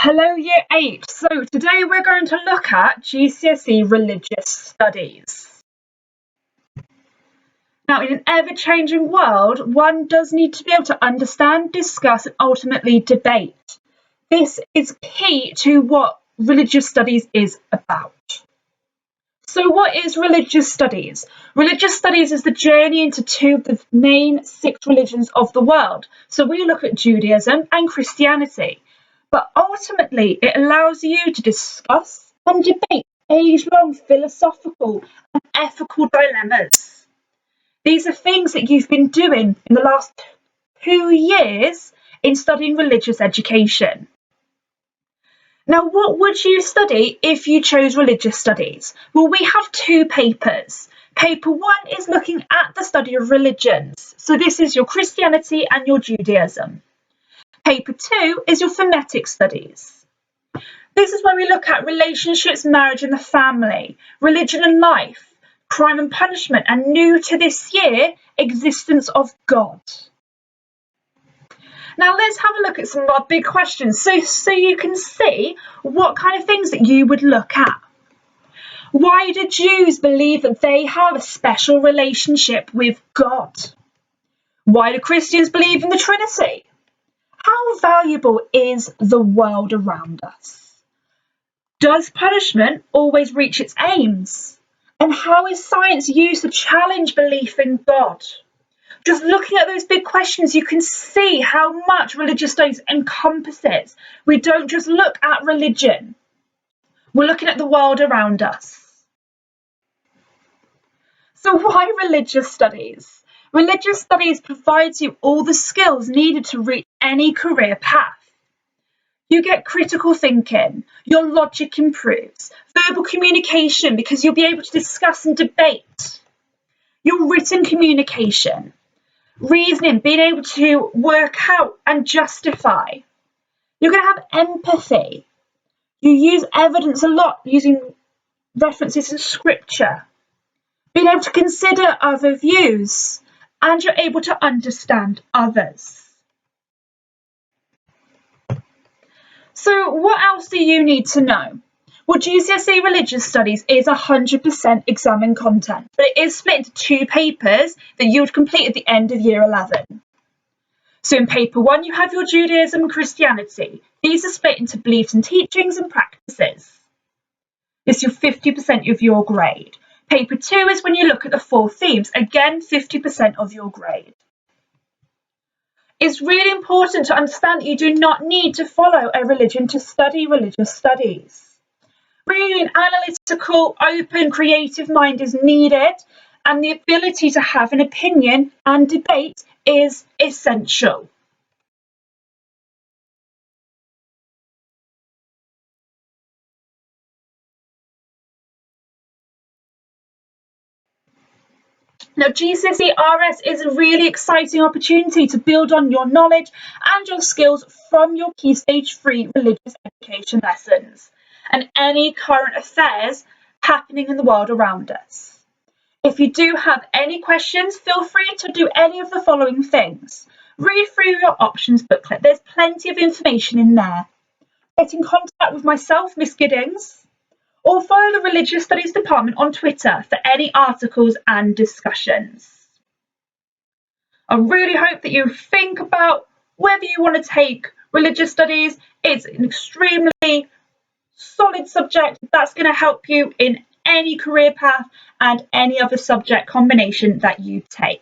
Hello Year 8. So today we're going to look at GCSE Religious Studies. Now, in an ever-changing world, one does need to be able to understand, discuss and ultimately debate. This is key to what religious studies is about. So what is religious studies? Religious studies is the journey into two of the main 6 religions of the world. So we look at Judaism and Christianity. But ultimately, it allows you to discuss and debate age-long philosophical and ethical dilemmas. These are things that you've been doing in the last 2 years in studying religious education. Now, what would you study if you chose religious studies? Well, we have 2 papers. Paper 1 is looking at the study of religions. So this is your Christianity and your Judaism. Paper 2 is your thematic studies. This is where we look at relationships, marriage and the family, religion and life, crime and punishment, and new to this year, existence of God. Now let's have a look at some of our big questions so you can see what kind of things that you would look at. Why do Jews believe that they have a special relationship with God? Why do Christians believe in the Trinity? How valuable is the world around us? Does punishment always reach its aims? And how is science used to challenge belief in God? Just looking at those big questions, you can see how much religious studies encompasses. We don't just look at religion. We're looking at the world around us. So why religious studies? Religious studies provides you all the skills needed to reach any career path. You get critical thinking, your logic improves, verbal communication because you'll be able to discuss and debate, your written communication, reasoning, being able to work out and justify. You're going to have empathy. You use evidence a lot, using references in scripture, being able to consider other views, and you're able to understand others. So what else do you need to know? Well, GCSE Religious Studies is 100% exam content, but it is split into 2 papers that you would complete at the end of Year 11. So in paper 1, you have your Judaism and Christianity. These are split into beliefs and teachings and practices. This is your 50% of your grade. Paper 2 is when you look at the 4 themes, again 50% of your grade. It's really important to understand that you do not need to follow a religion to study religious studies. Really, an analytical, open, creative mind is needed, and the ability to have an opinion and debate is essential. Now, GCSE RS is a really exciting opportunity to build on your knowledge and your skills from your Key Stage 3 religious education lessons and any current affairs happening in the world around us. If you do have any questions, feel free to do any of the following things. Read through your options booklet. There's plenty of information in there. Get in contact with myself, Miss Giddings, or follow the Religious Studies Department on Twitter for any articles and discussions. I really hope that you think about whether you want to take religious studies. It's an extremely solid subject that's going to help you in any career path and any other subject combination that you take.